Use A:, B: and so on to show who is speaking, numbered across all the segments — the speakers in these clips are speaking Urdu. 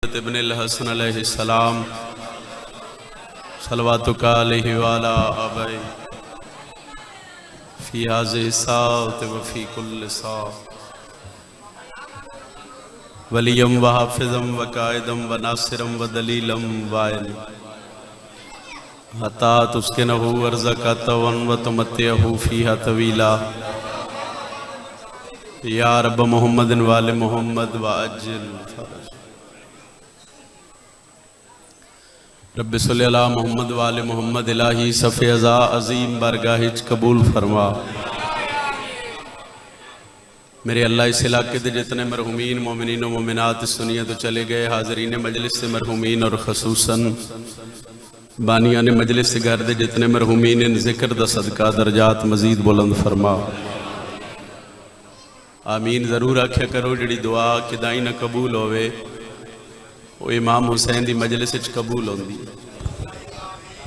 A: ابن الحسن علیہ السلام صلواتک علیہ وعلا آبائی فی هذه الساعة وفی کل ساعة ولیم وحافظم وقائدم وناصرم ودلیلم وائن حتی تسکنہو ورزقاتون وتمتعہو فیہا طویلا یا رب محمد وآل محمد وعجل فرج رب صلی اللہ محمد وآل محمد الہی صفِ ازا عظیم بارگاہج قبول فرما۔ میرے اللہ اس علاقے دے جتنے مرحومین مومنین و مومنات سنیے تو چلے گئے، حاضرین مجلس سے مرحومین اور خصوصاً بانیان مجلس سے گھر دے جتنے مرحومین ذکر دا صدقہ درجات مزید بلند فرما۔ آمین ضرور آکھیا کرو جڑی دعا کدائی نہ قبول ہوئے وہ امام حسین دی مجلس اچ قبول ہوندی۔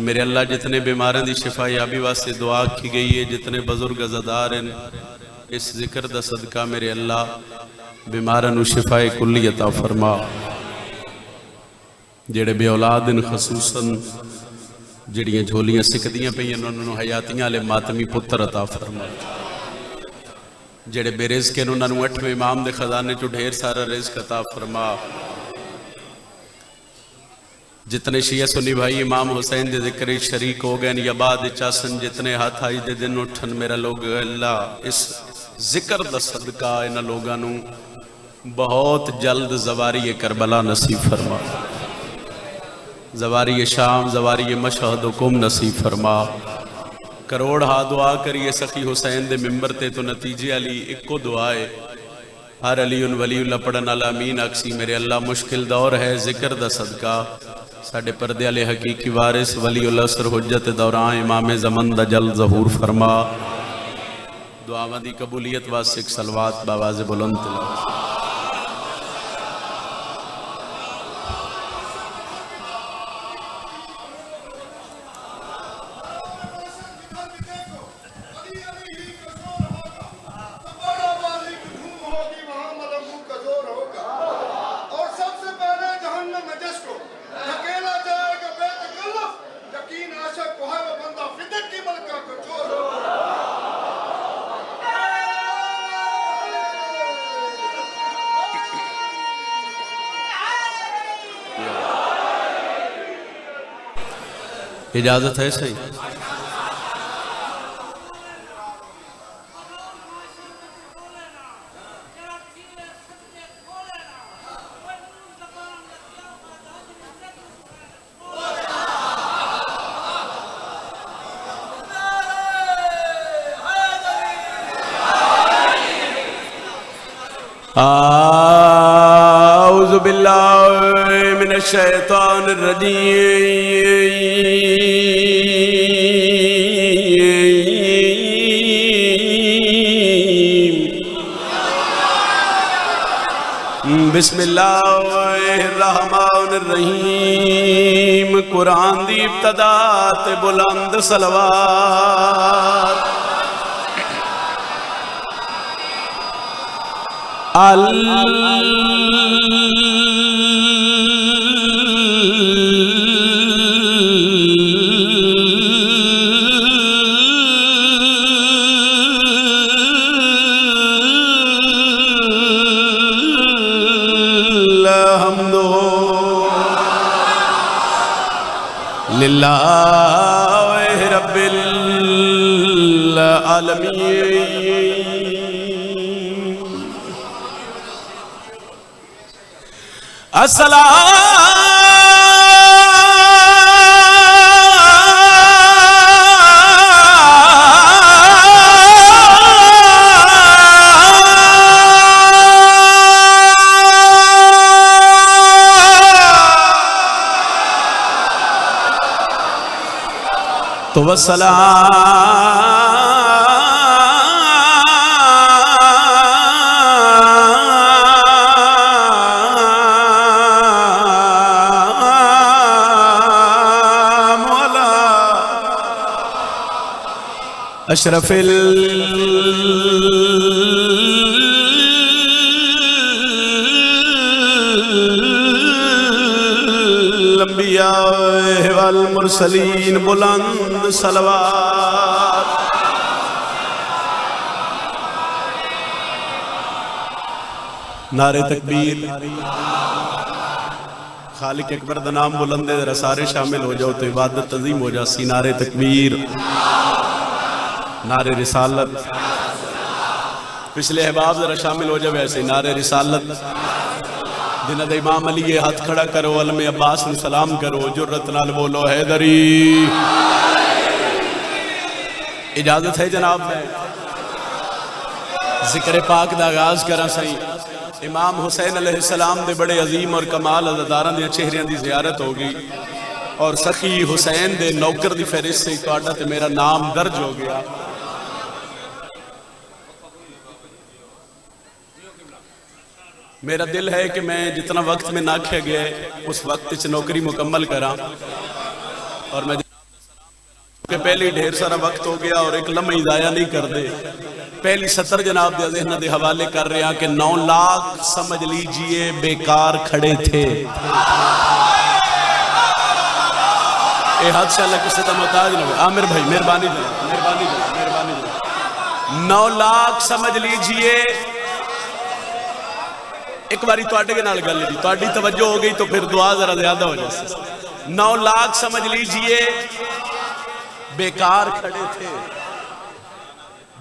A: میرے اللہ جتنے بیماران دی شفا یابی واسطے دعا کی گئی ہے، جتنے بزرگ عزادار ہیں اس ذکر دا صدقہ میرے اللہ بیماران و شفا کلی عطا فرما۔ جڑے بے اولاد ان خصوصاً جڑیاں جھولیاں سکدیاں پہیاں انہوں حیاتیاں لے ماتمی پتر عطا فرما۔ جڑے بے رزق ہیں انہوں نے 8ویں امام دے خزانے چو ڈھیر سارا رزق عطا فرما۔ جتنے شیعہ سنی بھائی امام حسین دے ذکر شریک ہو گئے یا بعد چاسن جتنے ہاتھ آئی دے دن اٹھن میرا لوگ اللہ اس ذکر دا صدقہ انہا لوگانوں بہت جلد زواری کربلا نصیب فرما، زواری شام زواری مشہد حکم نصیب فرما۔ کروڑ ہاں دعا کریے سخی حسین دے ممبر تے تو نتیجے علی ایک کو دعائے ہر علی ولی اللہ پڑھن علی امین اکسی۔ میرے اللہ مشکل دور ہے ذکر دا صدقہ ساڑھے پردے علی حقیقی وارث ولی اللہ سر حجت دوران امام زمن دا جل ظہور فرما۔ دعا دی قبولیت واسے ایک صلوات باواز بلند تلاوت۔ اجازت ہے صحیح؟ اعوذ باللہ من الشیطان الرجیم بسم اللہ الرحمن الرحیم۔ قرآن دی ابتدا تے بلند صلوات الحمد للہ رب العالمین۔ تو اشرف الانبیاء والمرسلین بلند صلوات. نعرہ تکبیر. خالق اکبر دا نام بلند ہے، ذرا سارے شامل ہو جاؤ تو عبادت عظیم ہو جاسی. نعرہ تکبیر، نعرہ رسالت. پچھلے احباب ذرا شامل ہو جاؤ ایسے. نعرہ رسالت. جنہاں دا امام علی یہ ہاتھ کھڑا کرو، علم عباس نے سلام کرو، جرت نال بولو حیدری. اجازت ہے جناب میں ذکر پاک دا آغاز کرا سہی. امام حسین علیہ السلام دے بڑے عظیم اور کمال عزاداراں دے چہریاں دی زیارت ہوگی اور سخی حسین دے نوکر دی فہرست سے تہاڈا تے میرا نام درج ہو گیا. میرا دل ہے کہ میں جتنا وقت میں ناکھے گئے اس وقت چ نوکری مکمل کراں اور میں کہ پہلے ڈھیر سارا وقت ہو گیا اور ایک لمحہ ضائع نہیں کر دے. پہلی سطر جناب دے ذہن دے حوالے کر رہے ہیں کہ 9 لاکھ سمجھ لیجئے بیکار کھڑے تھے. اے حادثہ اللہ کسی کا محتاج نہ ہو. عامر بھائی مہربانی جناب، مہربانی جناب، مہربانی جناب. 9 لاکھ سمجھ لیجئے. ایک باری تواڈے نال گل جی تواڈی توجہ ہو گئی تو پھر دعا ذرا زیادہ ہو جائے. 9 لاکھ سمجھ لیجئے بیکار کھڑے تھے.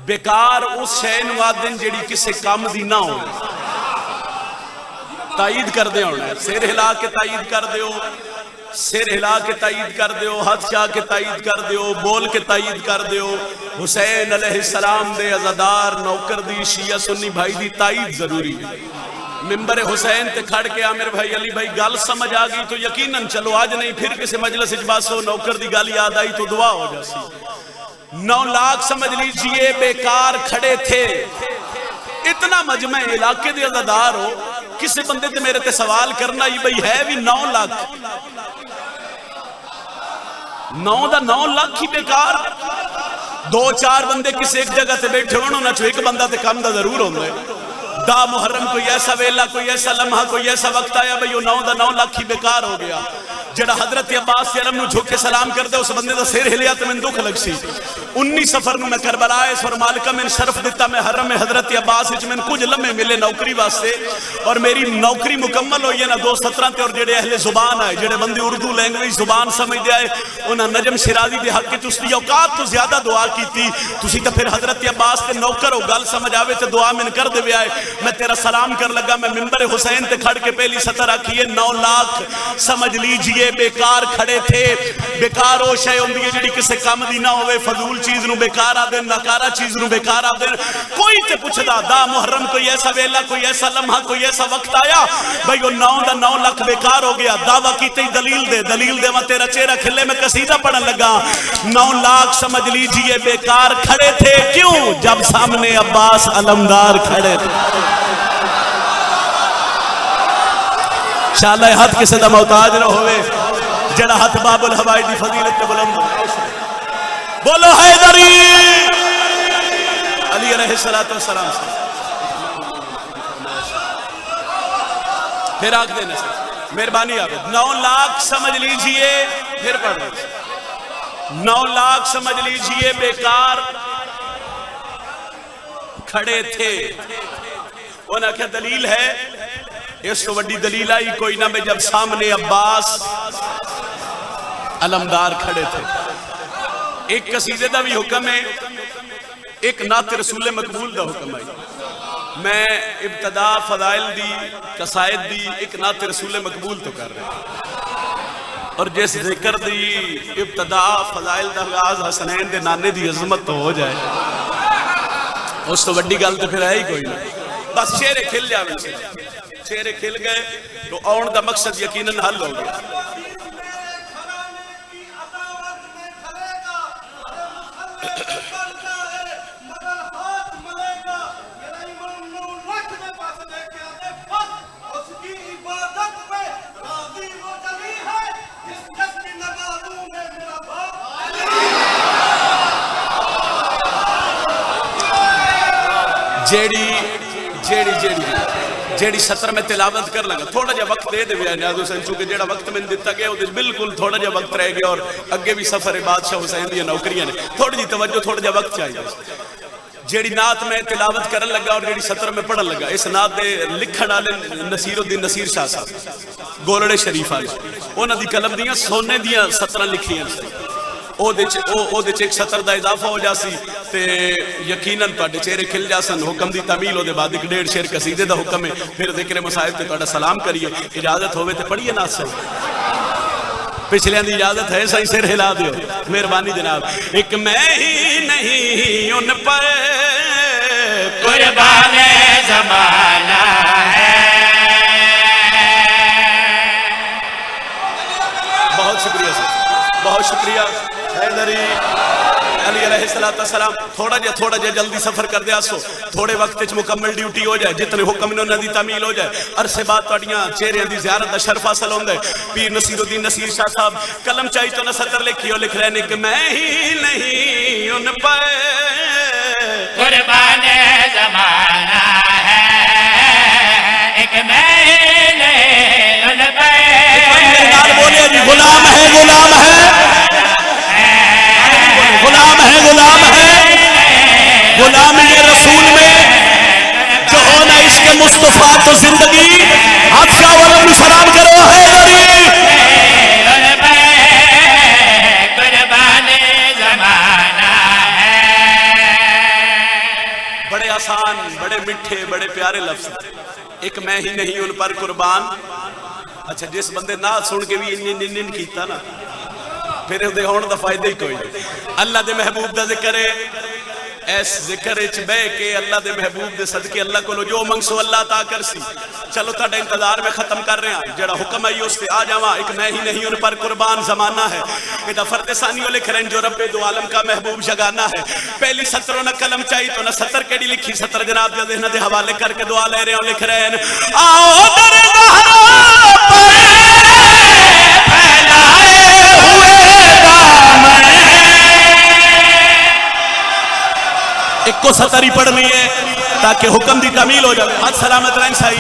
A: بیکار اس شے نوں آدن جیڑی کسے کام دی نہ ہو. تائید کر دے ہونا ہے. سر ہلا کے تائید کر دیو، سر ہلا کے تائید کر دیو، ہاتھ چاہ کے تائید کر دیو، بول کے تائید کر دیو. حسین علیہ السلام دے عزادار نوکر دی شیعہ سنی بھائی دی تائید ضروری ہے. ممبر حسین تے کھڑ کے عامر بھائی علی بھائی گل سمجھ آ گئی تو یقیناً چلو آج نہیں پھر کسی مجلس اجباسو نوکر دی گل یاد آئی تو دعا ہو جاسی. 9 لاکھ سمجھ لیجئے بیکار کھڑے تھے. اتنا مجمع علاقے دے عزادار ہو کسی بندے تے میرے تے سوال کرنا ہی بھئی ہے بھی 9 لاکھ 9 لاکھ ہی بیکار. 2-4 بندے کسی ایک جگہ تے بیٹھے ہونا نہ چو ایک بندہ تے کام دا ضرور ہوندے. دا محرم کوئی ایسا ویلا کوئی ایسا لمحہ کوئی ایسا وقت آیا بھئی وہ 9 لاکھ ہی بیکار ہو گیا. جڑا حضرت عباس سے علم نو جھک کے سلام کر دے اس بندے دا سیر ہلیا تو میں دکھ لگ سی. 19 سفر نو میں کربلا اس اور مالکہ میں شرف دیتا میں حرم حضرت عباس وچ میں کچھ لمحے ملے نوکری واسطے اور میری نوکری مکمل ہوئی ہے نا 2-17 تے. اور جڑے اہل زبان آئے جڑے بندے اردو لینگویج زبان سمجھ دے آئے انہاں نجم شرازی دے حق وچ اس دی اوقات تو زیادہ دعا کیتی. تسی تے پھر حضرت عباس تے نوکر ہو گل سمجھ آوے تے دعا میں کر دے آئے. میں تیرا سلام کر لگا میں ممبر حسین تے کھڑ کے پہلی سطر آکھیے 9 لاکھ سمجھ لیجئے بیکار کھڑے تھے. بیکار ہو شے ہوندی ہے جڑی کسے کام دی نہ ہوئے. فضول چیز نو بیکار آ دین، ناکارہ چیز نو بیکار آ دین. کوئی تے پوچھدا دا محرم کوئی ایسا ویلا کوئی ایسا لمحہ کوئی ایسا وقت آیا بھئی وہ 9 لاکھ بیکار ہو گیا. دعویٰ کیتے ہی دلیل دے میں تیرا چہرہ کھلے میں قصیدہ پڑھن لگا. 9 لاکھ سمجھ لیجئے بیکار کھڑے تھے. کیوں؟ جب سامنے عباس علمدار کھڑے تھے. انشاءاللہ ہاتھ کسے دا محتاج نہ ہوئے جڑا ہاتھ باب الہوائی دی فضیلت کے بلند بولو حیدری علی علیہ السلام سے. پھر آنکھ دینے سے مہربانی آپ 9 لاکھ سمجھ لیجئے پھر پڑھ 9 لاکھ سمجھ لیجئے بیکار کھڑے تھے. انہاں کیا دلیل ہے؟ اس کو وڈی دلیل آئی کوئی نہ میں جب سامنے عباس علمدار کھڑے تھے. ایک قصیدے دا بھی حکم ہے، ایک نعت رسول مقبول دا حکم ہے. میں ابتدا فضائل دی قصائد دی ایک نعت رسول مقبول تو کر رہے ہیں اور جس ذکر دی ابتدا فضائل دا آغاز حسنین دے نانے دی عظمت تو ہو جائے اس تو وڈی گل تو پھر ہے ہی کوئی نہیں. بس چہرے کھل جاوے سے چہرے کھل گئے تو آن دا مقصد یقیناً حل ہو گیا. جیڑی جیڑی سطر میں تلاوت کر لگا تھوڑا جا وقت دے دے نیاز حسین چونکہ جیڑا وقت میں دیتا گیا وہ بالکل تھوڑا جا وقت رہ گیا اور اگے بھی سفر بادشاہ حسین دی نوکریاں نے تھوڑی جی توجہ تھوڑا جا وقت چاہیے جیڑی نعت میں تلاوت کرن لگا اور جیڑی سطر میں پڑھن لگا اس نعت دے لکھن والے نصیر الدین نصیر شاہ صاحب گولڑے شریف والے انہاں دی قلم دیاں سونے دیاں سطراں لکھیاں او دے ایک سطر دا اضافہ ہو جاسی تے یقیناً تواڈے چہرے کھل جاسن حکم دی تعمیل او دے بعد ایک 1.5 شعر قصیدے دا حکم ہے پھر ذکر مصائب تے تواڈا سلام کریے اجازت ہوے تے پڑھیے نعت سے پچھلیاں دی اجازت ہے صحیح سر ہلا دیو مہربانی جناب ایک میں ہی نہیں ان پر
B: قربان زمانہ ہے
A: بہت شکریہ سر بہت شکریہ حیدری علی علیہ السلام تھوڑا جا جلدی سفر کر دیا سو تھوڑے وقت اچھ مکمل ڈیوٹی ہو جائے جتنے حکم انہوں نے تعمیل ہو جائے عرصے بعد پڑھیاں چہرے دی زیارت دا شرف حاصل ہوندے پیر نصیر الدین نصیر شاہ صاحب قلم چاہی تو نہ سطر لکھیو لکھ رہے ہیں کہ میں ہی نہیں ان پر
B: قربان زمانہ ہے ایک میں ہی نہیں ان پر
A: بولے جی غلام ہے غلام ہے غلام ہے غلام ہے غلام یہ رسول میں جو ہونا اس کے مصطفیٰ تو زندگی حادثہ والوں سلام کرو حیدری
B: قربان زمانہ ہے
A: بڑے آسان بڑے مٹھے بڑے پیارے لفظ ایک میں ہی نہیں ان پر قربان اچھا جس بندے نہ سن کے بھی ان کیتا نا پھر دے ہون دا فائدہ ہی کوئی اللہ دے محبوب دا ذکر ہے ایس ذکر اچ بے کے اللہ دے محبوب دے صدقے اللہ کو جو منگسو اللہ عطا کر سی چلو تھا انتظار میں ختم کر رہے ہیں جڑا حکم ہے اس سے آ جاواں ایک میں ہی نہیں ان پر قربان زمانہ ہے یہ فرد ثانیوں لکھ رہے ہیں جو رب دو عالم کا محبوب جگانا ہے پہلی سطروں نہ قلم چاہی تو نہ سطر کیڑی لکھی سطر جناب دے ذہن دے حوالے کر کے دعا لے رہے ہیں لکھ رہے ہیں آؤ در زہرا پھیلائے ہوئے دامن ایک کو سطر ہی پڑھنی ہے تاکہ حکم دی تعمیل ہو جائے ہاتھ سلامت رہیں سائی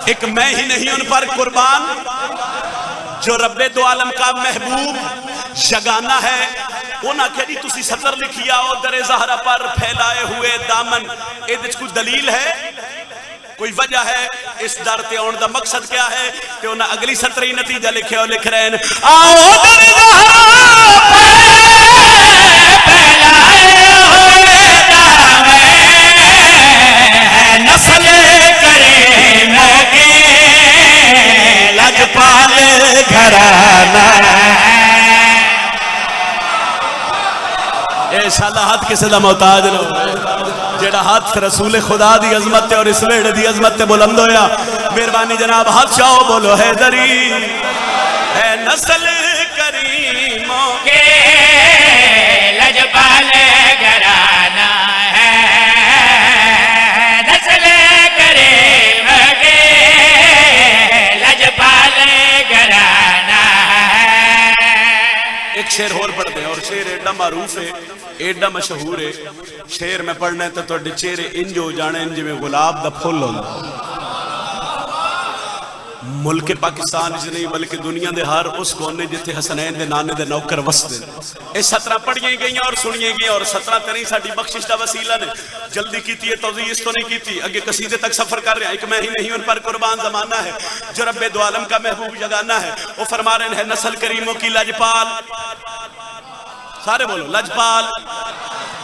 A: ایک میں ہی نہیں ان پر قربان جو رب دو عالم کا محبوب جگانا ہے اونا کہ جی تسی سطر لکھیا اور در زہرا پر پھیلائے ہوئے دامن ایدھ کوئی دلیل ہے کوئی وجہ ہے اس در تے آن دا مقصد کیا ہے کہ انہاں اگلی سطری نتیجہ لکھے اور لکھ رہے ہیں آؤ در زہرا پھیلائے ہوئے دامن نسل کریم کی لجپال گھرانا اے شاءاللہ ہاتھ کسے دا محتاج لو جیڑا ہاتھ رسول خدا دی عظمت تے اور اس ویڑ دی عظمت تے بلند ہویا مہربانی جناب ہاتھ چاہو بولو حیدری اے نسل کریموں
B: کے لجپال گھرانا ہے نسل کریم کے لجپال گھرانا ہے
A: ایک شعر اور پڑھ دیں اور شعر ایڈا معروف ہے ایڈا مشہور ہے شعر میں پڑھنے تو توڑے چہرے انج ہو جانے انج میں گلاب دا پھول ہونا ملک پاکستان اس نہیں بلکہ دنیا دے ہر اس کونے جتے حسنین دے نانے دے نوکر وسط دے اس سطرہ پڑھیں گئی اور سنیں گئی اور سطرہ ترین ساڑھی بخشش دا وسیلہ نے جلدی کیتی ہے توضیح اس تو نہیں کیتی اگے قصیدے تک سفر کر رہے ہیں ایک میں ہی نہیں ان پر قربان زمانہ ہے جو رب دو عالم کا محبوب جگانا ہے وہ فرما رہے ہیں نسل کریموں کی لجپال سارے بولو لجپال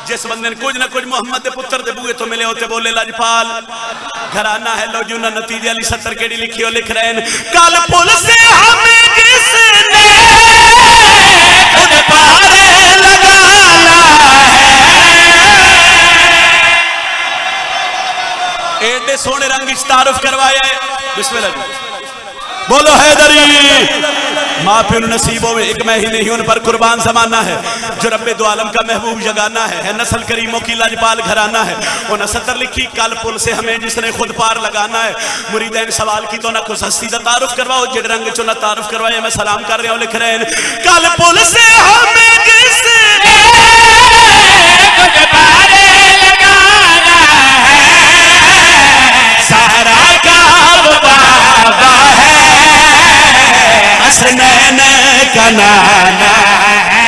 A: جس بندے نے کچھ نہ کچھ محمد دے پتر دے بوئے تو ملے ہوتے بولے لجپال گھرانا ہے لو جو نہ نتیجہ علی سطر کیڑی لکھی ہو لکھ رہے ہیں کال پل سے ہمیں جس نے خود پارے لگانا ہے ایڈے سونے رنگ اس تعارف کروایا ہے بسم اللہ جی بولو حیدری ماں پھر نصیبوں میں ایک میں ہی نہیں ان پر قربان زمانہ ہے جو رب دو عالم کا محبوب جگانا ہے نسل کریموں کی لجپال گھرانا ہے وہ نہ سطر لکھی کال پل سے ہمیں جس نے خود پار لگانا ہے مریدین سوال کی تو نہ کچھ ہستی دا تعارف کرواؤ جڑ رنگ چو نہ تعارف کروائے میں سلام کر رہے ہوں لکھ رہے ہیں کال پل سے ہمیں جس نے خود پار لگانا ہے سہرا کا حسنین کا نانا ہے۔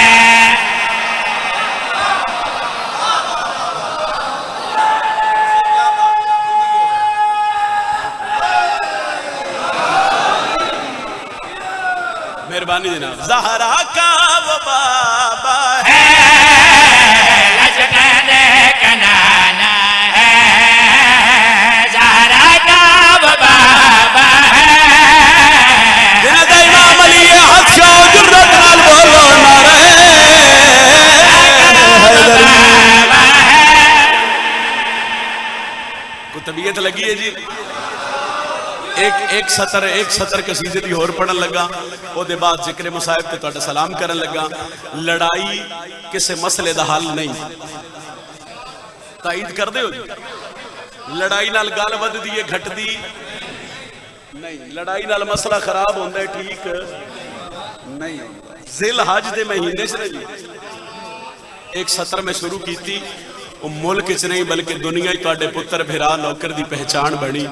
A: مہربانی جناب، زہرا کا وہ بابا ہے،
B: حسنین کا نانا ہے، زہرا کا وہ بابا ہے،
A: جنہاں دا امام علی حسن و جرت نال بولو نعرہ کو طبیعت لگی ہے جی۔ ایک سطر قصیدے دی اور پڑھن لگا، او دے بعد ذکر مصائب تے تہاڈا سلام کرن لگا۔ لڑائی کسے مسئلے دا حل نہیں، تائید کر دے ہو جی۔ لڑائی نال گل وددی ہے گھٹدی نہیں، لڑائی نال مسئلہ خراب ہوندا ہے ٹھیک نہیں۔ ذی الحج دے مہینے سے جی ایک سطر میں شروع کیتی، وہ ملک چ نہیں بلکہ دنیا ہی تہاڈے پتر بھرا نوکر دی پہچان بنی۔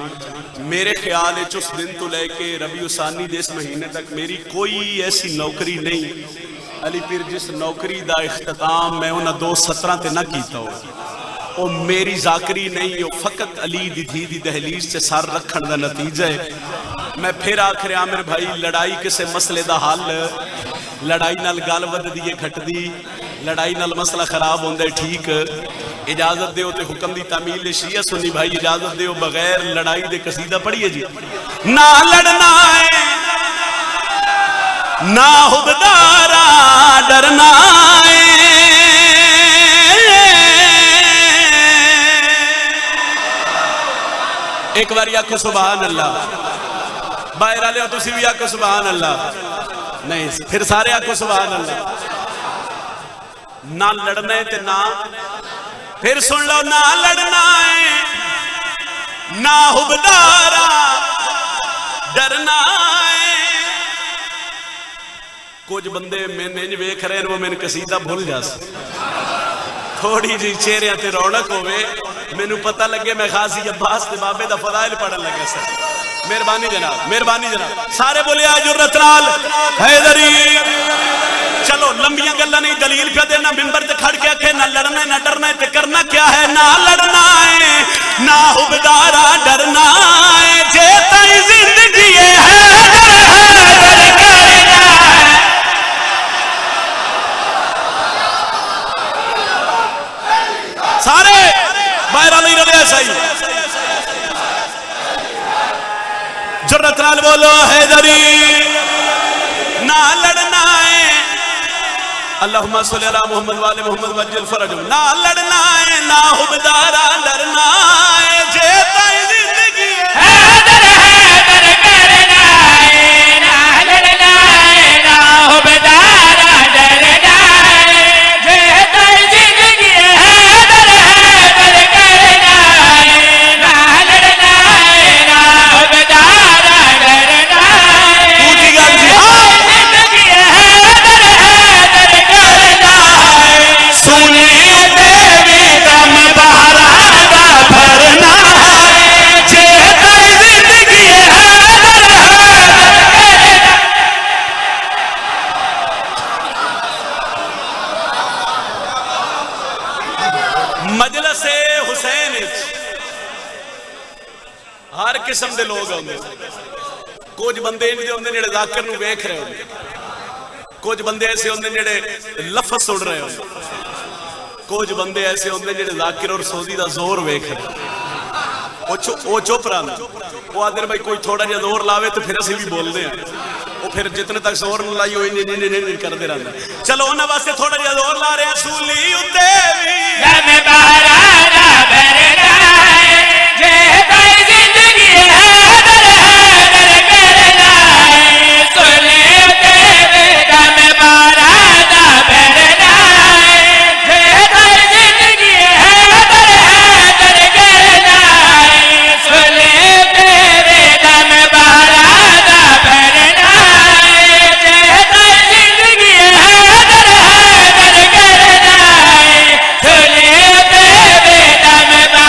A: میرے خیال ہے اس دن تو لے کے ربیع الثانی دے اس مہینے تک میری کوئی ایسی نوکری نہیں علی پیر جس نوکری دا اختتام میں انہاں 2 سطراں تے نہ کیتا ہو۔ وہ میری ذاکری نہیں، وہ فقط علی دی دھی دی دہلیز سے سر رکھن دا نتیجہ ہے۔ میں پھر آخر عامر بھائی، لڑائی کسے مسئلے دا حل، لڑائی نال گل وددی ہے گھٹدی، لڑائی نال مسئلہ خراب ہوندا ہے ٹھیک۔ اجازت دیو تے حکم دی تعمیل شیعہ سنی بھائی، اجازت دیو بغیر لڑائی دے قصیدہ پڑھیے جی۔ نہ لڑنا ہے نہ حبدارا ڈرنا ہے، ایک بار آکھو سبحان اللہ، باہر والے ہو تسی بھی آکھو سبحان اللہ، نہیں پھر سارے آکھو سبحان اللہ۔ نہ لڑنا ہے تے نہ، پھر سن لو، نہ لڑنا ہے نہ حبدارا ڈرنا ہے۔ کچھ بندے میں نے ویکھ رہے ہیں وہ میں نے قصیدہ بھول جا سکتے، تھوڑی جی چہرے تے رونق ہوئے، مینوں پتہ لگے میں غازی عباس تے بابے دا فضائل پڑھن لگا سر۔ مہربانی جناب، مہربانی جناب، سارے بولے آ جرت نال حیدری۔ چلو لمبیاں گلاں نہیں، دلیل پہ دینا، ممبر تے کھڑ کے آکھے نہ لڑنا ہے نہ ڈرنا ہے تے کرنا کیا ہے؟ نہ لڑنا ہے نہ حبدارا ڈرنا ہے، جے تائی زندگی ہے حیدر کرنا ہے۔ سارے باہر علی رضی صحیح جرت نال بولو حیدری۔ نہ لڑنا ہے، اللہم صلی اللہ محمد والے محمد وجل فرجم، نہ لڑنا ہے نہ حبدارا ڈرنا ہے، جے تائی زندگی ہے
B: حیدر کرنا ہے، نہ لڑنا ہے نہ حبدارا ڈرنا ہے، جے تائی زندگی ہے حیدر کرنا ہے، نہ لڑنا ہے نہ حبدارا ڈرنا ہے،
A: پوچھی گل جی
B: زندگی ہے حیدر کرنا ہے،
A: سونے دے بھی دم بہارا دا بھرنا ہے، جے تائی زندگی ہے حیدر
B: کرنا۔
A: مجلس حسین ہر قسم دے لوگ ہوندے، کچھ بندے انج دے ہوندے جڑے ذاکر نو ویکھ رہے ہوندے، کچھ بندے ایسے ہوندے جڑے لفظ سن رہے ہوندے، کچھ بندے ایسے ہوندے جڑے ذاکر اور سودی دا زور ویکھ رہے، وہ چپ رہنا، وہ آدھر بھائی کوئی تھوڑا جہا زور لاوے تو پھر اسی بھی بول دیں، وہ پھر جتنے تک زور نہ لائی ہوئی نہیں کر دے رہنا۔ چلو انہاں واسطے تھوڑا جہا زور لا رہے ہیں، سولی اتے بھی
B: دم بہارا بھرنا ہے، جے تائی زندگی ہے حیدر کرنا ہے، سنے تے دم بہارا بھرنا ہے، جے تائی زندگی ہے حیدر کرنا ہے، سنے تے دم بہارا بھرنا ہے، جے تائی زندگی ہے حیدر کرنا ہے، سنے تے دم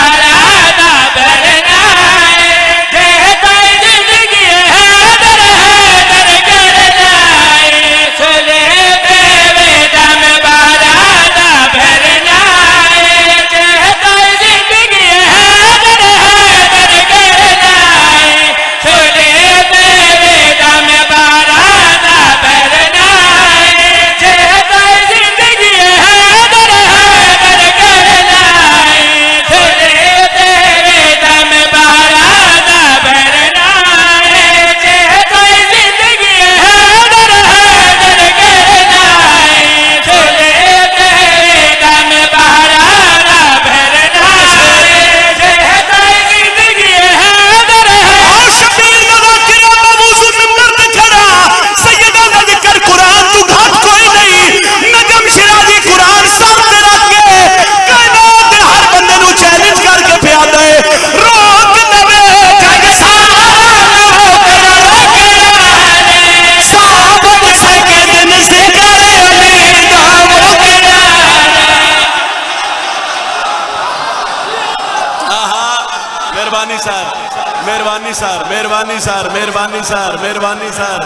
A: مہربانی سار مہربانی سار مہربانی سار مہربانی سار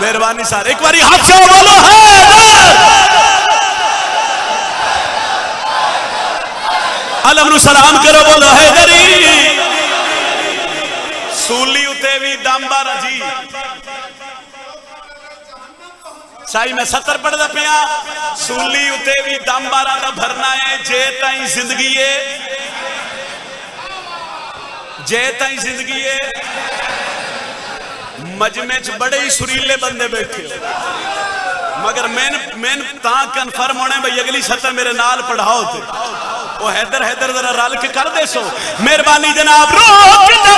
A: مہربانی سار ایک باری ہاتھ سے بولو علم نو سلام کرو بولو حیدری سولی اتے بھی دم بارا جی سائی میں 70 پڑھ دا پیا سولی اتے بھی دم بارا دا بھرنا ہے جے تائیں زندگی ہے جے تائیں زندگی ہے مجمع چ بڑے ہی سریلے بندے بیٹھے مگر میں تاں کنفرم ہونے بھئی اگلی 70 میرے نال پڑھاؤ تھے وہ حیدر حیدر ذرا رال کے کر دے سو مہربانی جناب روک دے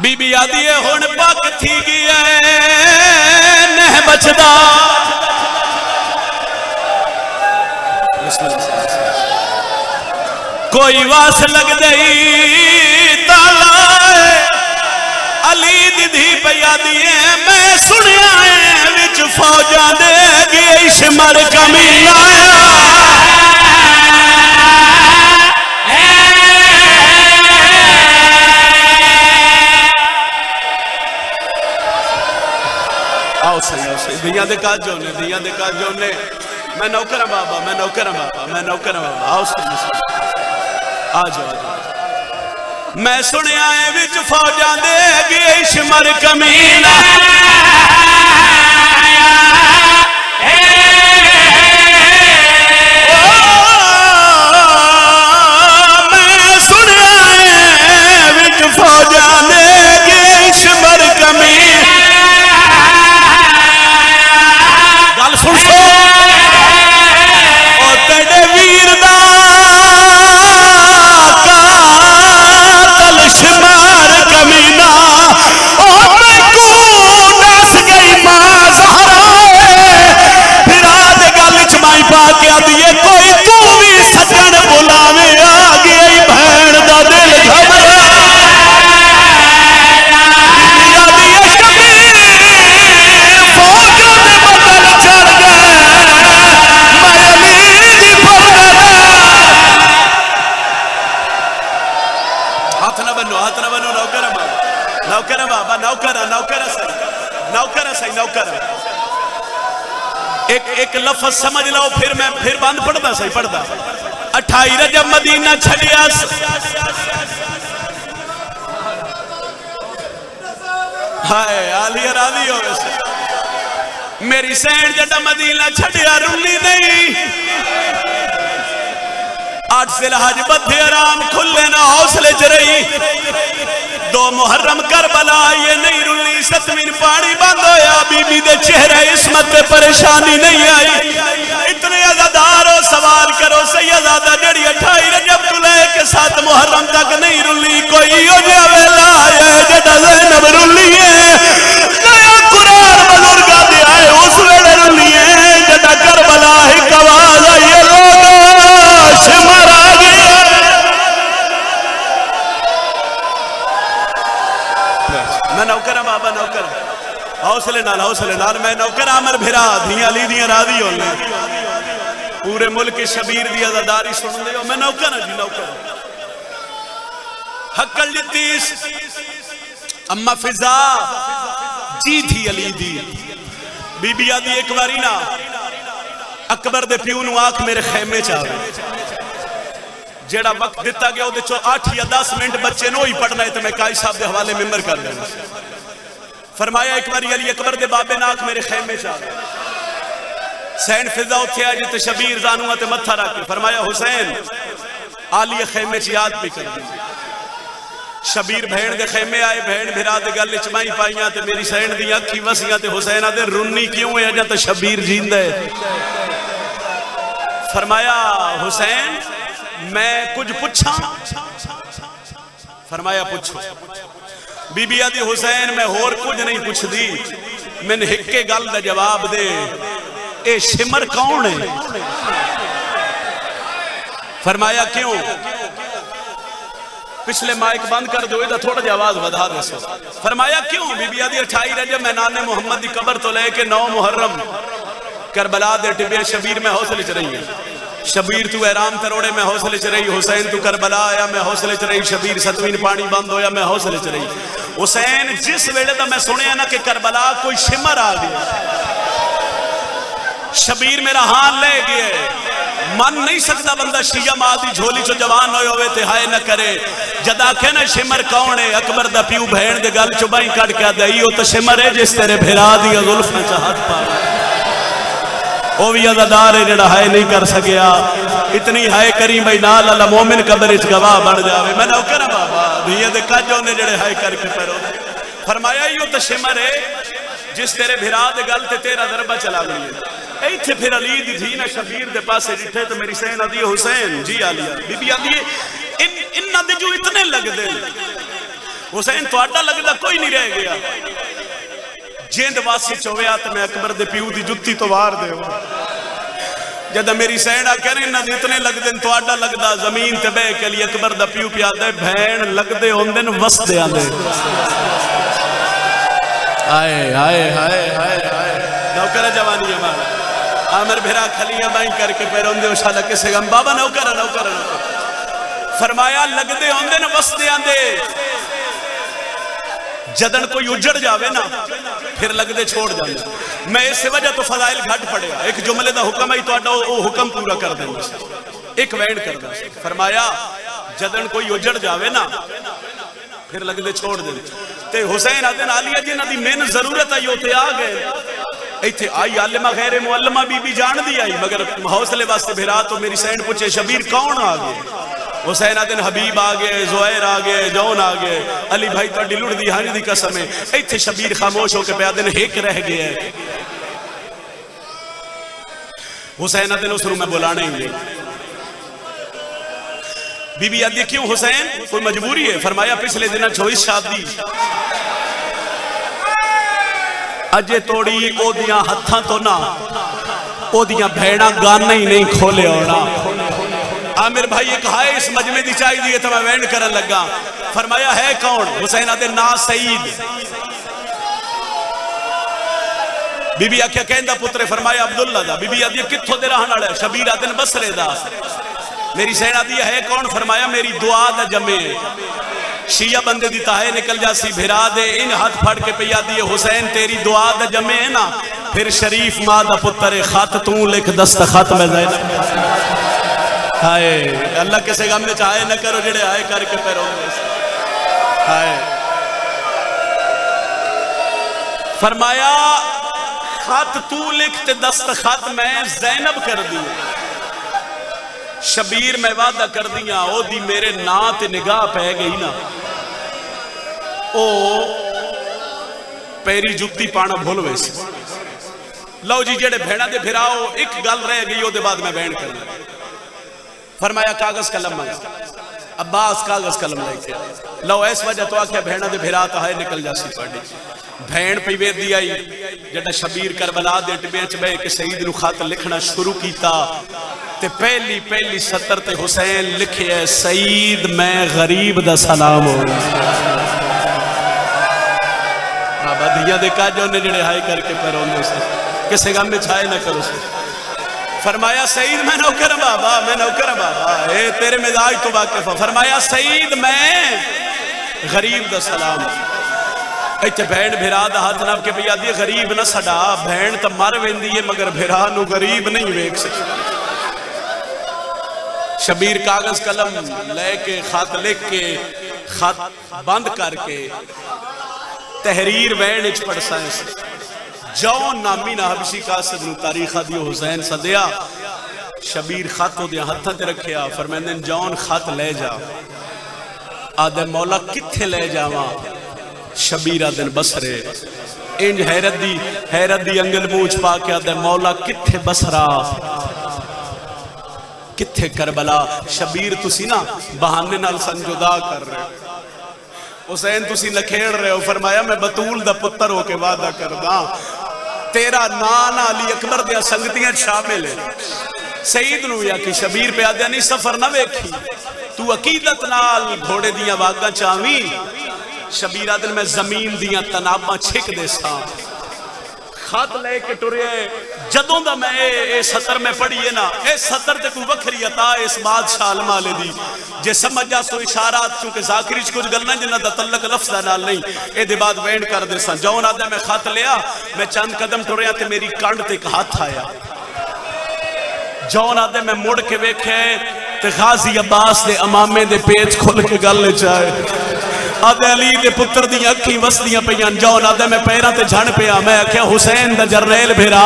A: بی بی آدھی ہے ہون پاک تھی گیا ہے نہ بچدا کوئی واس لگ دئی تالا علی دی دھی پیا دیئے میں سنیا ہے وچ فوجاں دے گئے شمر کمیلا آؤ صحیح دنیا دے کاج جو نے دنیا دے کاج جو نے میں نوکرہ بابا میں نوکرہ بابا میں نوکرہ بابا آؤ صحیح آجو آجو میں سنے آئے وچ فوجاں دے گئے شمر کمینا میں سنے آئے وچ فوجاں دے گئے شمر کمینا گل سن سو او تیرے ویر دا قاتل شمار کمینا او میں کو نس گئی ماں زہرا پھر آج گل چمائی پا کے آدھیے کوئی تو بھی سجن بلاوے آگئی بھین دا دل گھبرا ایک لفظ سمجھ لو پھر بند پڑھتا صحیح پڑھتا 28 رجب مدینہ چھڑیا ہائے آلیہ راضی ہو گئے میری سینڈ جڑا مدینہ چھڑیا رلی نہیں 8 ذوالحج بدھے آرام کھلے نہ حوصلے چرئی 2 محرم کربلا یہ نہیں رلی 7ویں پانی بند ہویا بی بی دے چہرے عصمت پہ پریشانی نہیں آئی اتنے عزادار ہو سوال کرو سیدادہ جڑی 28 رجب تلے کے 7 محرم تک نہیں رلی کوئی ہو جاویلا ہے جڑا زینب رلی ہے نیا قرآن بزرگا دیا ہے اس ویلے رلی ہے جڑا کربلا ہی کواز آئیے لوگا شمر آگیا میں نوکرہ بابا نوکرہ حوصلے نال میں نوکر عامر بھرا دھیاں لی دیاں راضی ہو لیں پورے ملک شبیر دی عزاداری سن دے میں نوکرہ جی نوکرہ حقل جتیس اما فضا جی تھی علی دی بی بی آدھی ایک باری نا اکبر دے پیونو آنکھ میرے خیمے چاہے جیڑا وقت دیتا گیا وہ 8 یا 10 منٹ بچے نو ہی پڑھنا ہے تو میں قائد صاحب دے حوالے ممبر کر دیں فرمایا ایک باری علی اکبر دے بابے ناک میرے خیمے چاہ گئے سین فضا اتھے آجی تے شبیر زانوہ تے متھا رکھے فرمایا حسین آلی خیمے چی یاد بھی کر دی شبیر بھین دے خیمے آئے بھین بھرا دے گل چمائی پائیاں تے میری سین دی اکھی وسیاں تے حسین آدھے رنی کیوں ہے جا تے شبیر جیند ہے فرمایا حسین میں کچھ پچھا فرمایا پچھو بی بی آدھی حسین میں اور کچھ نہیں پچھ دی میں نے ہکے گل دا جواب دے اے شمر کون ہے فرمایا کیوں پچھلے مائک بند کر دو ادھا تھوڑا جی آواز ودھا دے سو فرمایا کیوں بی بی آدھی 28 رجب میں نانے محمد دی قبر تو لے کے 9 محرم کربلا دے ٹبے شبیر میں حوصلے چ رہی ہے شبیر تو احرام تروڑے میں حوصلے چ رہی حسین تو کربلا آیا میں حوصلے چ رہی شبیر ستوین پانی بند ہویا میں حوصلے چ رہی حسین جس ویلے دا میں سنیا نا کہ کربلا کوئی شمر آ گیا شبیر میرا ہاں لے گئے من نہیں سکتا بندہ شیعہ ماں دی جھولی چو جوان ہوئے ہوئے تہائے نہ کرے جدا کہنا شمر کون ہے اکبر دا پیو بھین دے گل چو بائیں کٹ کے دائیو تو شمر ہے جس تیرے بھیرا دیا ظلفہ چاہت پا وہ بھی عزدار ہے جڑا ہائے نہیں کر سکیا اتنی ہائے کریم بھائی نال اللہ مومن قبر اچ گواہ بڑھ جاوے میں نہ کرا بابا دھیے دے کجوں نے جڑے ہائے کر کے پیرو فرمایا یہ تو شمر ہے جس تیرے بھیرا دے گل تے تیرا دربہ چلا گئی ہے ایتھے پھر علی دی تھی نا شبیر دے پاسے جٹھے تو میری سین آدھی حسین جی آلیا بی بی آدھی انہ دے جو اتنے لگ دے حسین تو آٹا لگ دا کوئی نہیں رہ گیا جیند واسی چوے آتا میں اکبر دے پیو دی جتی تو وار دے جدہ میری سین آ کہنے انہ دے اتنے لگ دے تو آٹا لگ دا زمین تے بے کے لیے اکبر دا پیو پیا دے بھین لگ دے ہوندن وست دے آدھے آئے آئے آئے آئے آئے نوکر جوانی ہمارا آمر بھیرا کھلیاں بائیں کر کے پیرون دے اشالہ کسے گم بابا نوکر نوکر فرمایا لگ دے ہوندے نا وست دے آندے جدن کوئی اجڑ جاوے نا پھر لگ دے چھوڑ جاندے میں اس سے وجہ تو فضائل گھٹ پڑے ایک جملے دا حکم ہے تو آڈا وہ حکم پورا کر دیں ایک وینڈ کر دیں فرمایا جدن کوئی اجڑ جاوے نا پھر لگ دے چھوڑ دیں تے حسین آدھن آلیہ جی نا دی میں ضرورت ہے یہ تے آ گئے ایتھے آئی عالمہ غیر معلمہ بی بی جان دی آئی مگر حوصلے واسطے بھیرا تو میری سین پوچھے شبیر کون آ گئے حسین آدھن حبیب آ گئے زہیر آ گئے جون آ گئے علی بھائی تو ڈلوڑ دی ہانی دی قسم ہے ایتھے شبیر خاموش ہو کے پہ آدھن ایک رہ گئے حسین آدھن اس روح میں بلانے ہی بی بی آدھی کیوں حسین کوئی مجبوری ہے فرمایا پچھلے دنہ چھوئی شادی اجے توڑی او دیاں ہتھاں تو نہ او دیاں بھیڑاں گانا ہی نہیں کھولے ہونا عامر بھائی ایک ہائے اس مجمع دی چاہی دیئے تو میں وینڈ کرن لگا فرمایا ہے کون حسین آدھے نا سعید بی بی آکھیا کہندہ پترے فرمایا عبداللہ دا بی بی آدھی کتھو دے رہا نڑے شبیر آدھن بسرے دا میری سین آدھی ہے کون فرمایا میری دعا دا جمع شیعہ بندے دی تاہے نکل جاسی بھیرا دے ان ہاتھ پھڑ کے پیا دیئے حسین تیری دعا دا جمع ہے نا پھر شریف ماں دا پتر خط توں لکھ دست خط میں زینب ہائے اللہ کسے غم میں چاہے نہ کرو جڑے آئے کر کے پیروں میں ہائے فرمایا خط تو لکھ تے دست خط میں زینب کر دی شبیر میں وعدہ کر دیا او دی میرے نات نگاہ پہ گئی نا او پیری جتی پانا بھول ویسے لو جی جڑے بھیڑا دے بھیراؤ ایک گل رہ گئی او دے بعد میں بین کرنا فرمایا کاغذ قلم میں عباس کاغذ قلم لے کے لو اس وجہ تو آکھیا بھیڑا دے بھیراتا ہے نکل جاسی پڑی بھین پہ ویر دی آئی جڑا شبیر کربلا دے ٹبیچ بے کہ سعید نو خط لکھنا شروع کیتا تے پہلی سطر تے حسین لکھے ہے سعید میں غریب دا سلام ہو بابا دیا دیکھا جو نے جڑے ہائی کر کے پیروں میں سے کسے غم میں چھائے نہ کرو سے فرمایا سعید میں نوکر بابا میں نوکر بابا اے تیرے مزاج تو واقف فرمایا سعید میں غریب دا سلام ایتھے بھین بھیرا دا ہاتھ ناب کے پیا دی غریب نہ سڑا بھین تا مر ویندی ہے مگر بھیرا نو غریب نہیں ویک سکتا شبیر کاغذ قلم لے کے خط لکھ کے خط بند کر کے تحریر وین اچ پڑھ سائنس جون نامی نہ حبشی قاصد نو تاریخہ دیو حسین صدیا شبیر خط ہو دیا ہتھا تے رکھیا فرمیندن جون خط لے جا آدھے مولا کتھے لے جاواں شبیر آدھن بسرے انج حیرت دی انگل موچ پا کے آدھے مولا کتھے بسرا کتھے کربلا شبیر تسی نا بہانے نال سنجدہ کر رہے حسین تسی نکھیڑ رہے ہو فرمایا میں بطول دا پتر ہو کے وعدہ کردہ تیرا نانا علی اکبر دیا سنگتیاں شامل ہے سعید نو یا کہ شبیر پہ آدھیا نہیں سفر نہ ویکھی تو عقیدت نال گھوڑے دیا واگا چاہویں شبیر آدھن میں زمین دیا تناباں چھک دے سا خط لے کے ٹورے جدوں دا میں اے سطر میں پڑھئے نا اے سطر تے کوئی وکھری عطا اس بادشاہ علمہ لے دی جے سمجھ جا سو اشارات چونکہ ذاکریچ کچھ گلنا جنہ دا تلق لفظہ نال نہیں اے دے بعد وینڈ کر دے سا جون آدھے میں خط لیا میں چند قدم ٹوریا تے میری کانڈ تے ایک ہاتھ آیا جون آدھے میں مڑ کے ویکھے تے غازی عباس دے امامے دے پیچ کھل کے گل لے چاہے آدھے علی دے پتر دی اکھی وسدیاں پیان جون آدھے میں پیرہ تے جھن پیا میں کیا حسین دا جرنیل بھیرا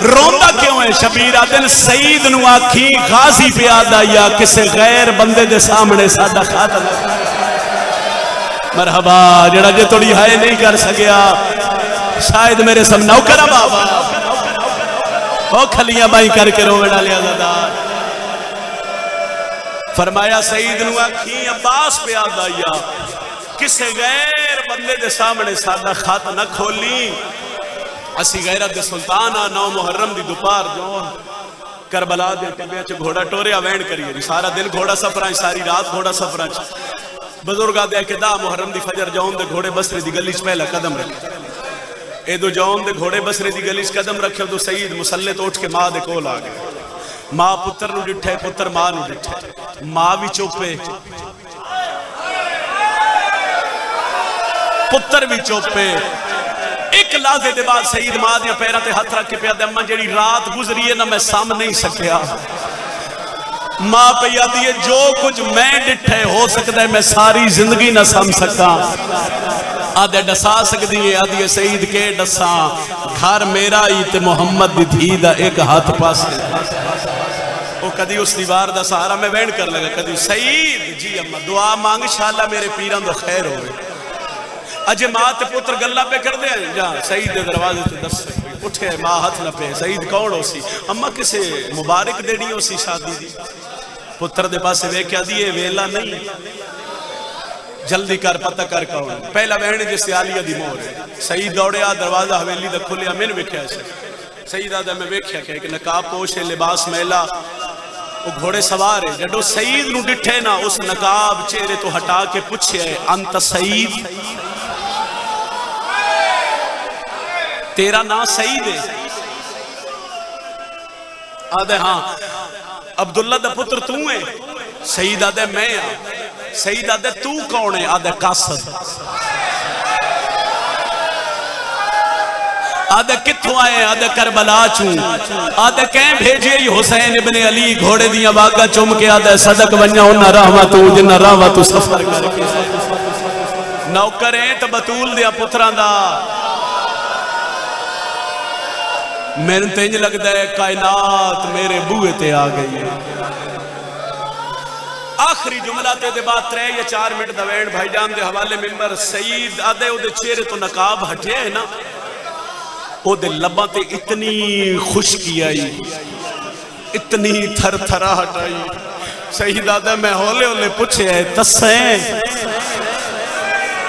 A: روندہ کیوں ہے شبیر آدھے سعید نو آکھی غازی پہ آدھا یا کسے غیر بندے دے سامنے سادہ خاتم مرحبا جڑا جے توڑی ہائے نہیں کر سکیا شاید میرے سب نوکرہ بابا وہ کھلیاں بائی کر کے روے ڈالیا زدار فرمایا سعید نو آکھی عباس پہ آدھا یا کسے غیر بندے دے سامنے سادہ خط نہ کھولی اسی غیرت دے سلطانہ نو محرم دی دوپار جون کربلا دے ٹبیا چھ گھوڑا ٹوریا وینڈ کریے سارا دن گھوڑا سفران ساری رات گھوڑا سفران بزرگا دے کہ دا محرم دی فجر جون دے گھوڑے بسرے دی گلیچ پہلا قدم رکھے اے دو جون دے گھوڑے بسرے دی گلیچ قدم رکھے دو سعید مسلط اٹھ کے ماں دے کول آگئے ماں پتر نو ڈٹھے پتر ماں نو ڈٹھے ماں بھی چوپے پتر بھی چوپے ایک لازے دے بعد سعید ماں دیا پیرہ تے ہتھ رکھ کے پیا دے اماں جیڑی رات گزری ہے نا میں سام نہیں سکیا ماں پہ یادی ہے جو کچھ میں ڈٹھے ہو سکتا ہے میں ساری زندگی نہ سام سکتا آدھے ڈسا سکتی ہے آدھے سعید کے ڈسا گھر میرا ہی تے محمد دی دھی دا ایک ہاتھ پاس وہ کدی اس دیوار دا سہارا میں وینڈ کر لگا کدی سعید جی اماں دعا مانگ شاءاللہ میرے پیران دو خیر ہوئے اجے ماں تے پتر گلہ پہ کر دے جہاں سعید دے دروازے تے دس اٹھے ماں ہاتھ نہ پہ سعید کون ہو سی اماں کسے مبارک دیڑی ہو سی شادی دی پتر دے پاسے وے کیا دیئے ویلا نہیں جلدی کر پتہ کر کون پہلا وینڈ جیسے آلیہ دی مور ہے سعید دوڑے آ دروازہ حویلی دا کھلیا میں نے ویکھیا سے سعید آدھا میں ویکھیا کہ ایک نقاب پوش ہے لباس میلا وہ گھوڑے سوار ہے جڈو سعید نو ڈٹھے نا اس نقاب چہرے تو ہٹا کے پوچھے ہے انت سعید تیرا نا سعید ہے آدھے ہاں عبداللہ دا پتر تو ہے سعید آدھے میں سعید آدھے تو کون ہے آدھے قاصد آدھے کتھوں آئے آدھے کربلا چوں آدھے کہیں بھیجئے حسین ابن علی گھوڑے دیا باگا چم کے آدھے صدق ونیا ہونا رحمہ تو جنہ رحمہ تو سفر کر کے نوکریں تو بطول دیا پتران دا میں نے تینج لگتا ہے کائنات میرے بوئے تے آ گئی ہے آخری جملہ تے دے بعد 3 یا 4 منٹ دا وینڈ بھائی جان دے حوالے ممبر سعید آدھے او دے چہرے تو نقاب ہٹے ہے نا او دے لباں تے اتنی خوشکی آئی اتنی تھر تھرا ہٹائی سعید آدھے میں ہولے ہولے پوچھے ہے تسیں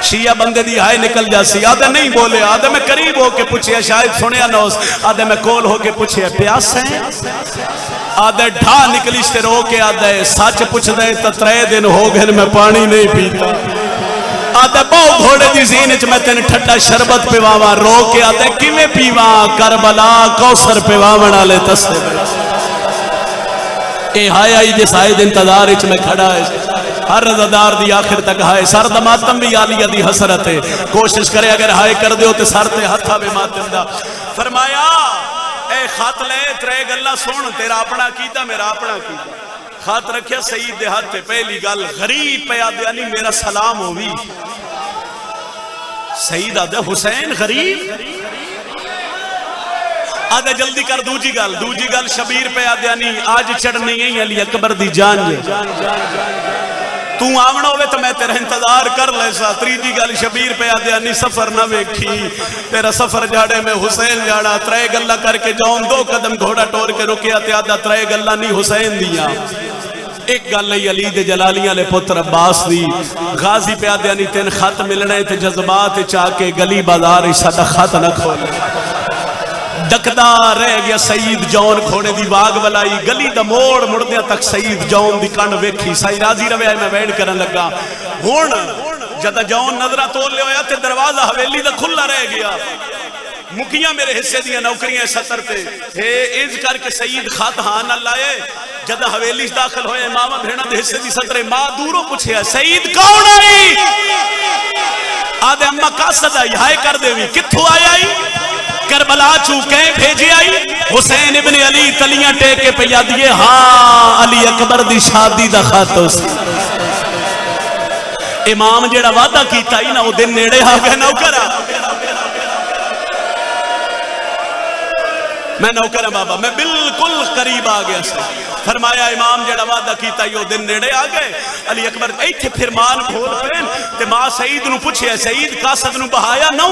A: شیعہ بندے دی ہائے نکل جاسی آدھے نہیں بولے آدھے میں قریب ہو کے پوچھے شاید سنیا نوز آدھے میں کول ہو کے پوچھے پیاس ہیں آدھے ڈھا نکلیشتے رو کے آدھے سچ پوچھ دے تو 3 دن ہو گئے میں پانی نہیں پیتا آدھے باؤ گھوڑے دی زینچ میں تین ٹھٹا شربت پیواما رو کے آدھے کیویں پیوا کربلا کوثر پیواما ڈالے تسے اے ہائے آئی جس آئے انتظار اچ میں کھڑا ہے ہر رضادار دی آخر تک ہائے سر دا ماتم بھی آلیہ دی حسرت ہے کوشش کرے اگر ہائے کر دیو تے سر تے ہتھا بھی ماتم دا فرمایا اے خط لے 3 گلہ سن تیرا اپنا کیتا میرا اپنا کیتا خط رکھیا سعید دے ہاتھ تے پہلی گل غریب پہ یاد یعنی میرا سلام ہوئی سعید آدھے حسین غریب آدھے جلدی کر دوجی گل شبیر پہ آدھے نہیں آج چڑھنی ہے علی اکبر دی جان تو آمنا ہوئے تو میں تیرا انتظار کر لے سا تریجی گل شبیر پہ آدھے نہیں سفر نہ ویکھی تیرا سفر جاڑے میں حسین جاڑا ترے گلہ کر کے جاؤں 2 قدم گھوڑا ٹور کے رکیا تے آدھا ترے گلہ نہیں حسین دیا ایک گل ہے علی دے جلالیاں لے پتر عباس دی غازی پہ آدھے نہیں تین خط ملنے تے جذبات چاہ کے گلی بازار ساڈا خط نہ کھولے ڈکدا رہ گیا سعید جون کھوڑے دی باغ بلائی گلی دا موڑ مڑدیا تک سعید جون دی کنڈ ویکھی سائی راضی رویا میں ویڑ کرن لگا ہون جدہ جون نظرہ تول لے ہویا تے دروازہ حویلی دا کھلا رہ گیا مکیاں میرے حصے دیا نوکریاں سطر تے ایز کر کے سعید خط ہاں نہ لائے جدہ حویلی داخل ہوئے ماما بھیڑا دے حصے دی سطرے ماں دوروں پوچھے سعید کون آئی آدھے اممہ قاسد آئی ہائے کر دے بھی کتھو آئی کربلا چوکیں بھیجے آئی حسین ابن علی تلیاں ٹیک کے پہ یادیے ہاں علی اکبر دی شادی دا خاتو سی امام جیڑا وعدہ کیتا ہی نا وہ دن نیڑے آگے نوکرہ میں نوکرہ بابا میں بالکل قریب آگیا سے فرمایا امام جیڑا وعدہ کیتا ہی وہ دن نیڑے آگے علی اکبر ایتھے پھر مان کھول پین تے ماں سعید نو پوچھے سعید قاسد نو بہایا نو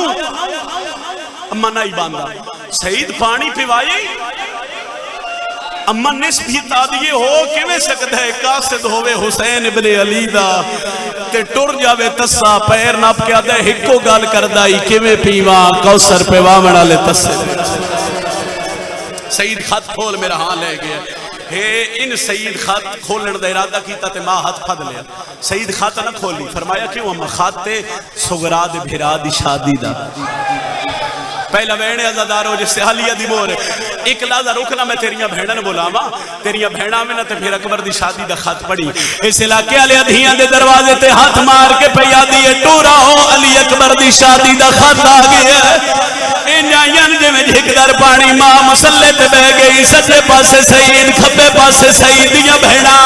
A: اممہ نہیں باندھا سعید پانی پیوائی اممہ نسبی تادیے ہو کیویں سکتا ہے قاسد ہوئے حسین ابن علی دا تے ٹر جاوے تسا پیر ناپ کے آدھے ہکو گال کردائی کیویں پیوا کوثر پہ وامڑا لے تسے سعید خط کھول میرا ہاں لے گیا ان سعید خط کھولن دا ارادہ کیتا تے ماں ہاتھ پھد لیا سعید خط نہ کھولی فرمایا کیوں اممہ خط تے سغرا دے بھرا دی شادی دا پہلا بہنے ازادار ہو جس سے حالیہ دی بور ایک لازہ رکنا میں تیریاں بہنن بولاما تیریاں بہنہ میں نہ تے پھر اکبر دی شادی دا خط پڑی اس علاقے علی ادھیاں دے دروازے تے ہاتھ مار کے پیا دیئے ٹورا ہو علی اکبر دی شادی دا خط آگیا انجائیان جے میں جھک در پانی ماں مسلح تے بہ گئی سجے پاسے سعید کھبے پاسے سعید دیا بہنا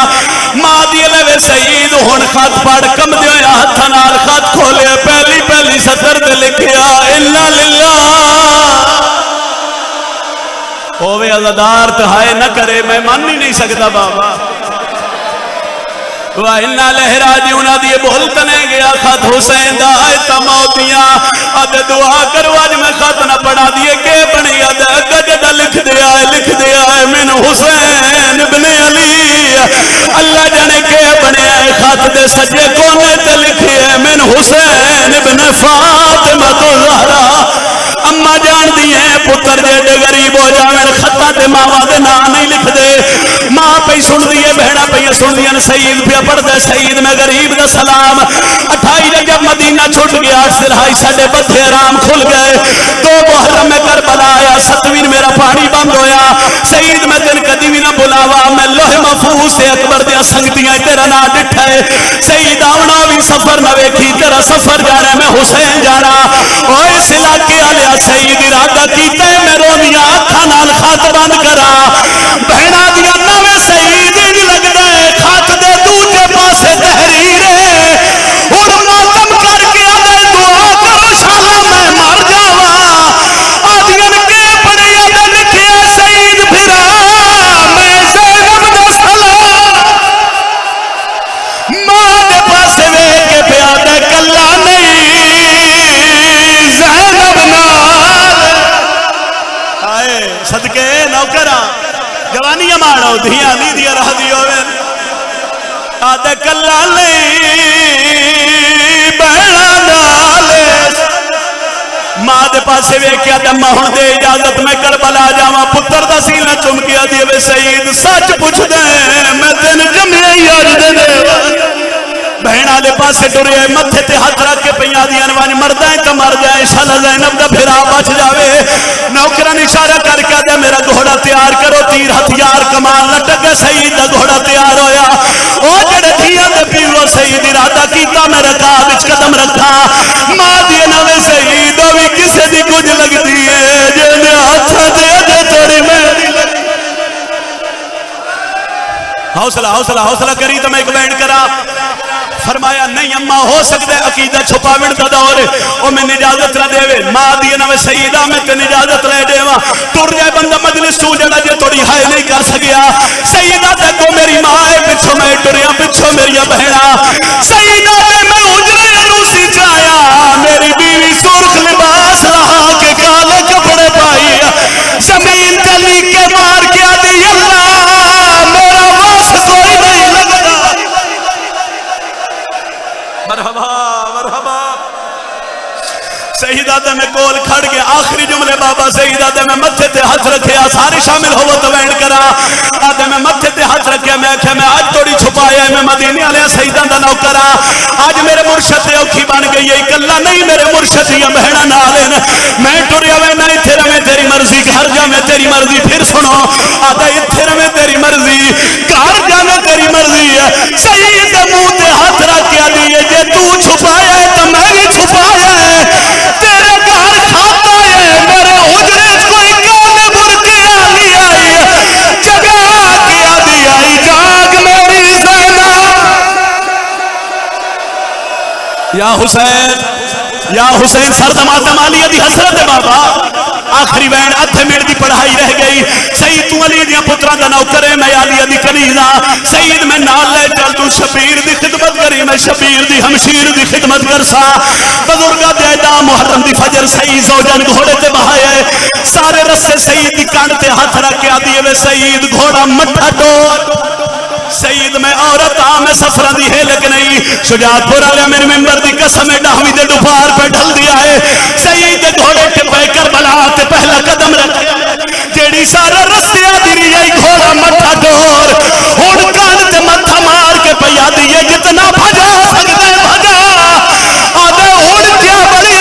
A: ماں دیئے لوے سعید ہون خط پڑھ کم دیو یا ہتھنال خط کھولے پہلی سطر دے لکھیا اللہ للہ ہووے عزدار تہائے نہ کرے میں مان نہیں سکتا بابا وَإِنَّا لَهْرَاجِعُونَ دیئے بھولتنے گیا خط حسین دا آئیتا موتیاں آدھے دعا کرو آج میں خط نہ پڑھا دیئے کہ بنی آدھے گجدہ لکھ دیا ہے من حسین ابن علی اللہ جانے کہ بنے آئے خط دے سجے کونے تے لکھے ہے من حسین ابن فاطمہ زہرا اممہ جان دیئے پتر جے غریب ہو جاویں خطہ دے ماما دے نا نہیں لکھ دے ماں پہ سن دیئے بہنہ پہ سن دیئے سعید پہ پڑھ دے سعید میں غریب دا سلام 28 جب مدینہ چھوٹ گیا سرہائی ساڑھے بدھے رام کھل گئے 2 محرم میں کربلا آیا 7ویں میرا پانی بند ہویا سعید میں دن قدیمی نہ بلاوا میں لوح محفوظ سے اکبر دیا سنگتیاں تیرا نا ڈٹھا ہے سعید آونا بھی سفر نہ ویکھی تیرا سفر جانا میں حسین جانا اور اس علاقے آلیا سعید ارادہ کیتے میں رومیاں آکھا نال خات بند کرا بہنا دیا نوے سعید انج لگ دے خات دے دوجے پاسے تحریر ہے اور ماتم کر کے آدھے دعا کرو شاہ میں مر جاوا آدھین کے پڑے آدھے لکھے سعید پھرا میں زینب دا سلام ماں دے پاسے وے کے پیادے کلا نہیں زینب نال آئے صدقے نوکرہ جوانی مارو دھیاں لی دیا رہ دیو میں آدھے کلا نہیں بہنا نالے ماں دے پاسے وے کیا دے مہن دے اجازت میں کربلا جاواں پتر دا سینہ چمکیا دیے وے سعید سچ پوچھ دے میں تین جمعے یاد دے دے بہنا دے پاسے ٹرے متھے تے ہاتھ رکھ کے پیا دیاں وانج مردائیں تو مر جائے شالا زینب دا پھرا بچ جاوے نوکران اشارہ کر کے دے میرا گھوڑا تیار کرو تیر ہتھیار کمان لٹک گئے سعید دا گھوڑا تیار ہویا او جڑے دھیاں دے پیو سعید ارادہ کیتا میں رکاب وچ قدم رکھا ماں دی نوے سعید بھی کسے دی کچھ لگدی ہے جے ہاتھ دے دے توڑی میری حوصلہ کری تو میں ایک بینڈ کرا فرمایا نہیں اما ہو سکتا ہے عقیدہ چھپاوڑ دا دور او میں اجازت نہ دے ماں دی نہ سیدہ میں تے اجازت لے دیواں ٹر جائے بندہ مجلس تو جڑا جے تھوڑی ہائے نہیں کر سکیا سیدہ تے کو میری ماں ہے پچھوں میں ٹریا پچھوں میری بہنا سیدہ تے میں اجرے عروسی چایا میری بیوی سرخ لباس لہا کے کالے کپڑے پائی زمین تلی کے مار کے دی اللہ میرا وس کوئی نہیں لگتا مرحبا مرحبا سیدہ دے میں کول کھڑ گیا آخری جملے بابا سیدہ دے میں متھے تے ہاتھ رکھیا سارے شامل ہوو تو وینڈ کرا آدھے میں متھے تے ہاتھ رکھیا میں آکھیا میں آج توڑی چھپایا ہے میں مدینے والے سیدہ دا نوکر آج میرے مرشد تے اوکھی بن گئی ہے اکلا نہیں میرے مرشد یا بہنا نال میں ٹریا وے نہ ایتھے رہے تیری مرضی گھر جا میں تیری مرضی پھر سنو آدھا ایتھے رہے تیری مرضی گھر جا میں تیری مرضی ہے سید دے منہ تے ہاتھ رکھیا دیے جے تو چھپایا ہے تو میں بھی چھپایا ہے تیرے گھر کھاتا ہے میرے حجرے کوئی کانے برکی آلی آئی جگہ کی آدھی آئی جاگ میری زینب یا حسین سرد ماتم علی دی حسرت بابا آخری وین ادھے منٹ دی پڑھائی رہ گئی سید تو علی دیا پترہ دا نوکر ہے میں علی دی کنیزہ سید میں نال لے چل تو شبیر دی خدمت کری میں شبیر دی ہمشیر دی خدمت کرسا بزرگا دے دا محرم دی فجر سید زوجن گھوڑے تے بہائے سارے رسے سید دی کانٹ تے ہاتھ رکھ کے آدھی ہے سید گھوڑا مٹھا ٹوٹ سید میں عورت میں سفرہ دی ہے لیکن نہیں شجاعت پورا لیا میرے ممبر دی قسم ڈاہوی دے دوپار پہ ڈھل دیا ہے سید گھوڑے کے پہ کربلا تے پہلا قدم رکھے جیڑی سارا رستیا دی رہی گھوڑا مٹھا ٹور ہون کان تے مٹھا مار کے پیا دیئے جتنا بھجا سکتے بھجا آدھے ہون کیا بڑی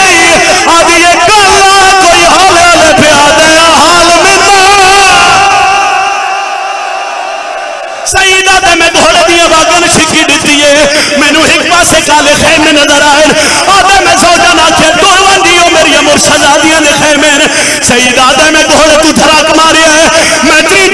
A: آدھی یہ کالا کوئی حالے لے پہ آدھے حال منا سیدہ دے میں گھوڑے دیا واگن شکی دیتی ہے میں نو ایک پاسے کالے خیمے نظر آئے آدھے میں سوچا نہ کھے ٹوان دیو میری مرشد آدھیاں نے خیمے سیدہ دے میں گھوڑے تو دھراک ماریا ہے میں تری